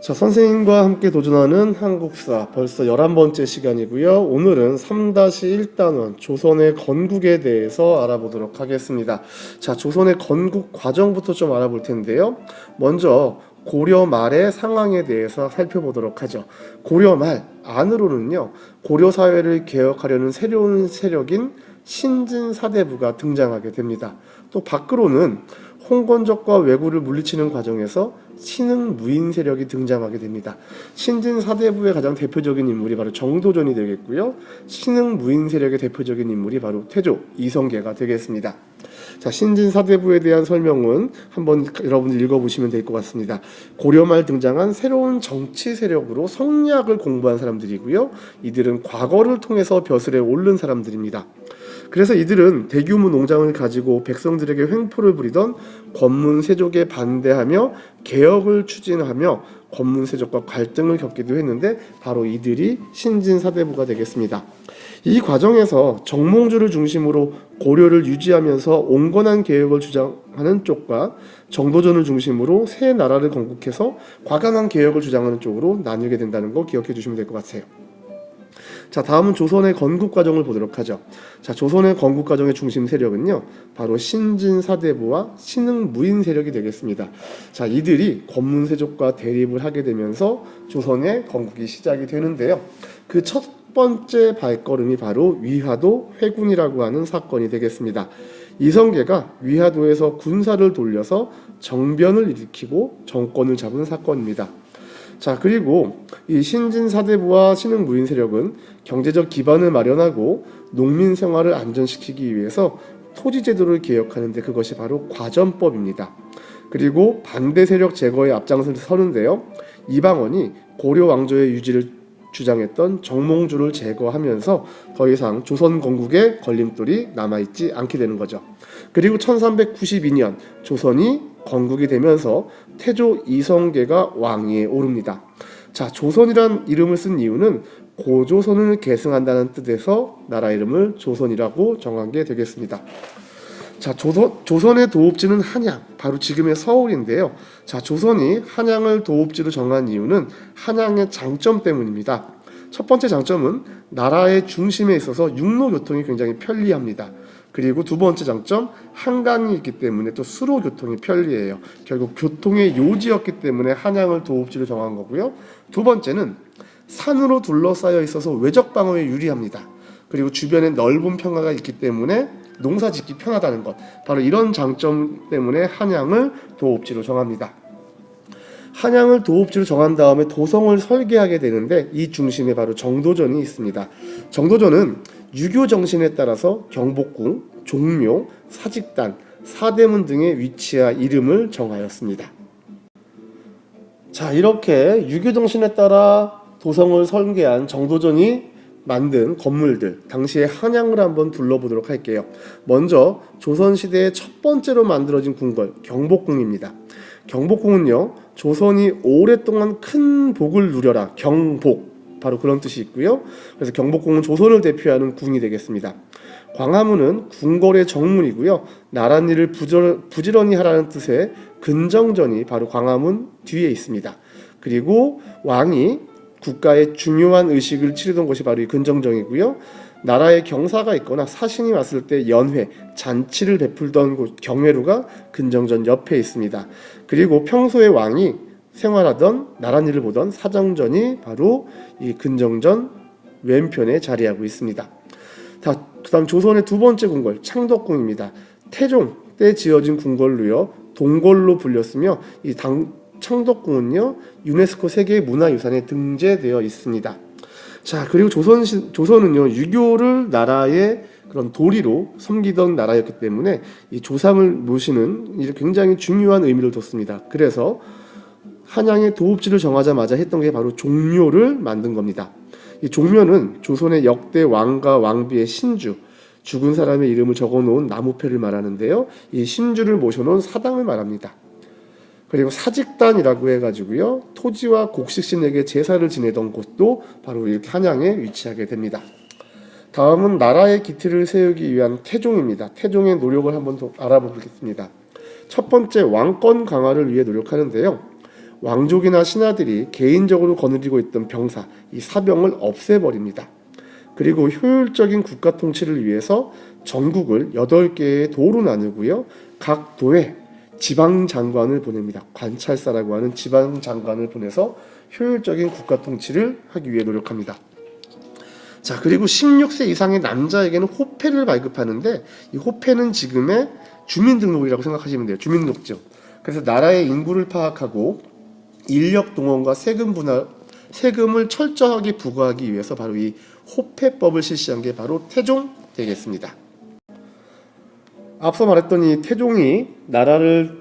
자, 선생님과 함께 도전하는 한국사 벌써 11번째 시간이고요. 오늘은 3-1단원 조선의 건국에 대해서 알아보도록 하겠습니다. 자, 조선의 건국 과정부터 좀 알아볼 텐데요. 먼저 고려 말의 상황에 대해서 살펴보도록 하죠. 고려 말 안으로는요, 고려 사회를 개혁하려는 새로운 세력인 신진사대부가 등장하게 됩니다. 또 밖으로는 홍건적과 왜구를 물리치는 과정에서 신흥 무인 세력이 등장하게 됩니다. 신진사대부의 가장 대표적인 인물이 바로 정도전이 되겠고요. 신흥 무인 세력의 대표적인 인물이 바로 태조, 이성계가 되겠습니다. 자, 신진사대부에 대한 설명은 한번 여러분들 읽어보시면 될 것 같습니다. 고려 말 등장한 새로운 정치 세력으로 성리학을 공부한 사람들이고요. 이들은 과거를 통해서 벼슬에 오른 사람들입니다. 그래서 이들은 대규모 농장을 가지고 백성들에게 횡포를 부리던 권문세족에 반대하며 개혁을 추진하며 권문세족과 갈등을 겪기도 했는데 바로 이들이 신진사대부가 되겠습니다. 이 과정에서 정몽주를 중심으로 고려를 유지하면서 온건한 개혁을 주장하는 쪽과 정도전을 중심으로 새 나라를 건국해서 과감한 개혁을 주장하는 쪽으로 나뉘게 된다는 거 기억해 주시면 될 것 같아요. 자, 다음은 조선의 건국 과정을 보도록 하죠. 자, 조선의 건국 과정의 중심 세력은요, 바로 신진사대부와 신흥 무인 세력이 되겠습니다. 자, 이들이 권문세족과 대립을 하게 되면서 조선의 건국이 시작이 되는데요. 그 첫 번째 발걸음이 바로 위화도 회군이라고 하는 사건이 되겠습니다. 이성계가 위화도에서 군사를 돌려서 정변을 일으키고 정권을 잡은 사건입니다. 자, 그리고 이 신진사대부와 신흥무인 세력은 경제적 기반을 마련하고 농민 생활을 안전시키기 위해서 토지 제도를 개혁하는데 그것이 바로 과전법입니다. 그리고 반대 세력 제거에 앞장서는데요. 이방원이 고려 왕조의 유지를 주장했던 정몽주를 제거하면서 더 이상 조선 건국에 걸림돌이 남아있지 않게 되는 거죠. 그리고 1392년 조선이 건국이 되면서 태조 이성계가 왕위에 오릅니다. 자, 조선이란 이름을 쓴 이유는 고조선을 계승한다는 뜻에서 나라 이름을 조선이라고 정한 게 되겠습니다. 자, 조선의 도읍지는 한양, 바로 지금의 서울인데요. 자, 조선이 한양을 도읍지로 정한 이유는 한양의 장점 때문입니다. 첫 번째 장점은 나라의 중심에 있어서 육로 교통이 굉장히 편리합니다. 그리고 두 번째 장점, 한강이 있기 때문에 또 수로 교통이 편리해요. 결국 교통의 요지였기 때문에 한양을 도읍지로 정한 거고요. 두 번째는 산으로 둘러싸여 있어서 외적 방어에 유리합니다. 그리고 주변에 넓은 평화가 있기 때문에 농사 짓기 편하다는 것, 바로 이런 장점 때문에 한양을 도읍지로 정합니다. 한양을 도읍지로 정한 다음에 도성을 설계하게 되는데 이 중심에 바로 정도전이 있습니다. 정도전은 유교 정신에 따라서 경복궁, 종묘, 사직단, 사대문 등의 위치와 이름을 정하였습니다. 자, 이렇게 유교 정신에 따라 도성을 설계한 정도전이 만든 건물들, 당시의 한양을 한번 둘러보도록 할게요. 먼저 조선시대의 첫 번째로 만들어진 궁궐, 경복궁입니다. 경복궁은요, 조선이 오랫동안 큰 복을 누려라, 경복, 바로 그런 뜻이 있고요. 그래서 경복궁은 조선을 대표하는 궁이 되겠습니다. 광화문은 궁궐의 정문이고요. 나랏일을 부지런히 하라는 뜻의 근정전이 바로 광화문 뒤에 있습니다. 그리고 왕이 국가의 중요한 의식을 치르던 곳이 바로 이 근정정이고요. 나라의 경사가 있거나 사신이 왔을 때 연회, 잔치를 베풀던 곳 경회루가 근정전 옆에 있습니다. 그리고 평소에 왕이 생활하던 나랏일을 보던 사정전이 바로 이 근정전 왼편에 자리하고 있습니다. 그다음 조선의 두 번째 궁궐 창덕궁입니다. 태종 때 지어진 궁궐로요, 동궐로 불렸으며 이 창덕궁은요, 유네스코 세계 문화유산에 등재되어 있습니다. 자, 그리고 조선은요, 유교를 나라의 그런 도리로 섬기던 나라였기 때문에 이 조상을 모시는 굉장히 중요한 의미를 뒀습니다. 그래서 한양의 도읍지를 정하자마자 했던 게 바로 종묘를 만든 겁니다. 이 종묘는 조선의 역대 왕과 왕비의 신주, 죽은 사람의 이름을 적어놓은 나무패를 말하는데요, 이 신주를 모셔놓은 사당을 말합니다. 그리고 사직단이라고 해가지고요, 토지와 곡식신에게 제사를 지내던 곳도 바로 이렇게 한양에 위치하게 됩니다. 다음은 나라의 기틀을 세우기 위한 태종입니다. 태종의 노력을 한번 더 알아보겠습니다. 첫 번째, 왕권 강화를 위해 노력하는데요. 왕족이나 신하들이 개인적으로 거느리고 있던 병사, 이 사병을 없애버립니다. 그리고 효율적인 국가 통치를 위해서 전국을 8개의 도로 나누고요. 각 도에 지방장관을 보냅니다. 관찰사라고 하는 지방장관을 보내서 효율적인 국가 통치를 하기 위해 노력합니다. 자, 그리고 16세 이상의 남자에게는 호패를 발급하는데 이 호패는 지금의 주민등록이라고 생각하시면 돼요. 주민등록증. 그래서 나라의 인구를 파악하고 인력 동원과 세금을 철저하게 부과하기 위해서 바로 이 호패법을 실시한 게 바로 태종 되겠습니다. 앞서 말했던 이 태종이 나라를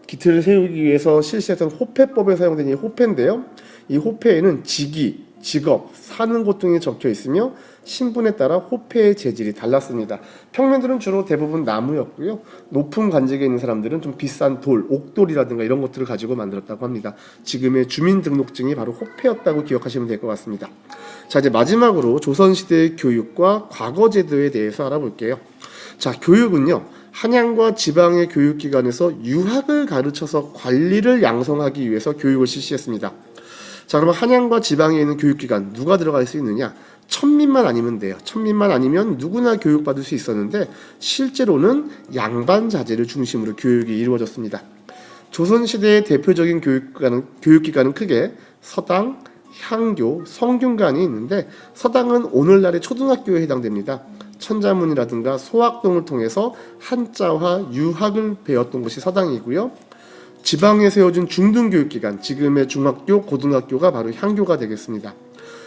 기틀을 세우기 위해서 실시했던 호패법에 사용된 이 호패인데요. 이 호패에는 직위, 직업, 사는 곳 등이 적혀 있으며 신분에 따라 호패의 재질이 달랐습니다. 평민들은 주로 대부분 나무였고요. 높은 관직에 있는 사람들은 좀 비싼 돌, 옥돌이라든가 이런 것들을 가지고 만들었다고 합니다. 지금의 주민등록증이 바로 호패였다고 기억하시면 될 것 같습니다. 자, 이제 마지막으로 조선시대의 교육과 과거 제도에 대해서 알아볼게요. 자, 교육은요, 한양과 지방의 교육기관에서 유학을 가르쳐서 관리를 양성하기 위해서 교육을 실시했습니다. 자, 그러면 한양과 지방에 있는 교육기관 누가 들어갈 수 있느냐? 천민만 아니면 돼요. 천민만 아니면 누구나 교육받을 수 있었는데 실제로는 양반자제를 중심으로 교육이 이루어졌습니다. 조선시대의 대표적인 교육기관은 크게 서당, 향교, 성균관이 있는데 서당은 오늘날의 초등학교에 해당됩니다. 천자문이라든가 소학동을 통해서 한자와 유학을 배웠던 곳이 서당이고요. 지방에 세워진 중등교육기관, 지금의 중학교, 고등학교가 바로 향교가 되겠습니다.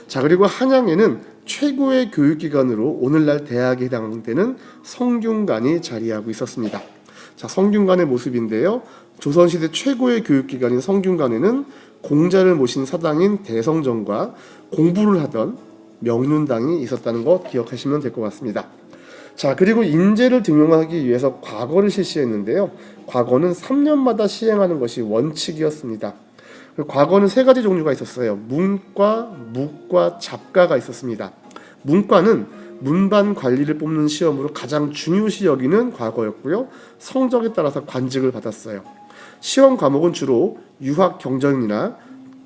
자, 그리고 한양에는 최고의 교육기관으로 오늘날 대학에 해당되는 성균관이 자리하고 있었습니다. 자, 성균관의 모습인데요. 조선시대 최고의 교육기관인 성균관에는 공자를 모신 사당인 대성정과 공부를 하던 명륜당이 있었다는 거 기억하시면 될 것 같습니다. 자, 그리고 인재를 등용하기 위해서 과거를 실시했는데요. 과거는 3년마다 시행하는 것이 원칙이었습니다. 과거는 3가지 종류가 있었어요. 문과, 묵과, 잡과가 있었습니다. 문과는 문반 관리를 뽑는 시험으로 가장 중요시 여기는 과거였고요. 성적에 따라서 관직을 받았어요. 시험 과목은 주로 유학 경전이나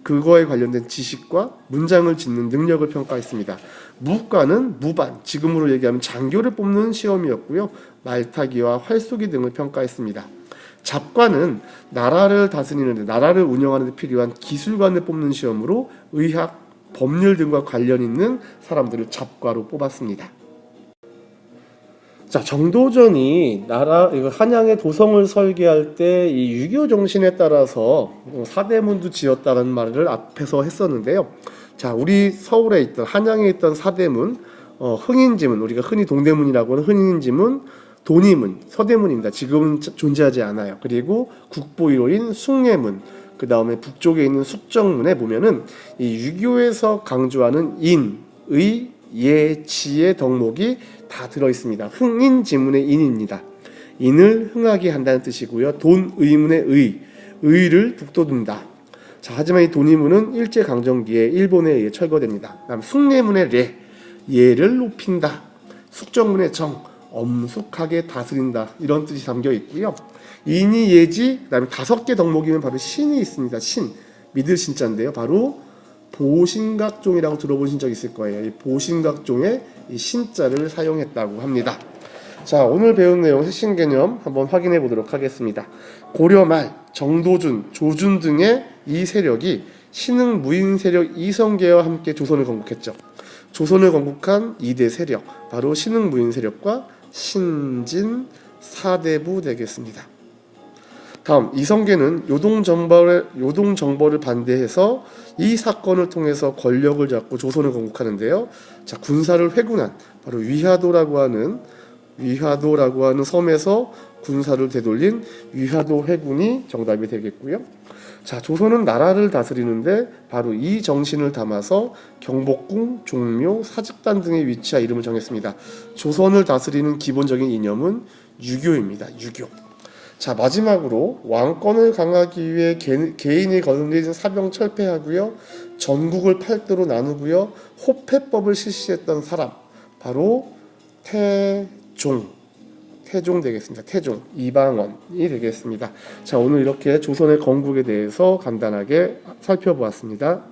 그거에 관련된 지식과 문장을 짓는 능력을 평가했습니다. 무과는 무반, 지금으로 얘기하면 장교를 뽑는 시험이었고요. 말타기와 활쏘기 등을 평가했습니다. 잡과는 나라를 다스리는데, 나라를 운영하는 데 필요한 기술관을 뽑는 시험으로 의학, 법률 등과 관련 있는 사람들을 잡과로 뽑았습니다. 자, 정도전이 한양의 도성을 설계할 때 이 유교 정신에 따라서 사대문도 지었다는 말을 앞에서 했었는데요. 자, 우리 서울에 있던, 한양에 있던 사대문, 흥인지문, 우리가 흔히 동대문이라고 하는 흥인지문, 돈이문, 서대문입니다. 지금은 존재하지 않아요. 그리고 국보 1호인 숭례문, 그 다음에 북쪽에 있는 숙정문에 보면은 이 유교에서 강조하는 인, 의, 예, 지의 덕목이 다 들어있습니다. 흥인지문의 인입니다. 인을 흥하게 한다는 뜻이고요. 돈, 의문의 의를 북돋운다. 자, 하지만 이 돈이문은 일제강점기에 일본에 의해 철거됩니다. 다음 숭례문의 예를 높인다. 숙정문의 정, 엄숙하게 다스린다. 이런 뜻이 담겨 있고요. 인이 예지, 그다음에 5개 덕목이면 바로 신이 있습니다. 신, 믿을 신자인데요. 바로 보신각종이라고 들어보신 적 있을 거예요. 이 보신각종에 이 신자를 사용했다고 합니다. 자, 오늘 배운 내용 핵심 개념 한번 확인해 보도록 하겠습니다. 고려 말 정도준, 조준 등의 이 세력이 신흥 무인 세력 이성계와 함께 조선을 건국했죠. 조선을 건국한 2대 세력, 바로 신흥 무인 세력과 신진 사대부 되겠습니다. 다음, 이성계는 요동정벌을 반대해서 이 사건을 통해서 권력을 잡고 조선을 건국하는데요. 자, 군사를 회군한 바로 위화도라고 하는 섬에서 군사를 되돌린 위화도 회군이 정답이 되겠고요. 자, 조선은 나라를 다스리는데 바로 이 정신을 담아서 경복궁, 종묘, 사직단 등의 위치와 이름을 정했습니다. 조선을 다스리는 기본적인 이념은 유교입니다. 유교. 자, 마지막으로 왕권을 강하기 위해 개인이 거느린 사병 철폐하고요. 전국을 8도로 나누고요. 호패법을 실시했던 사람, 바로 태종 되겠습니다. 태종, 이방원이 되겠습니다. 자, 오늘 이렇게 조선의 건국에 대해서 간단하게 살펴보았습니다.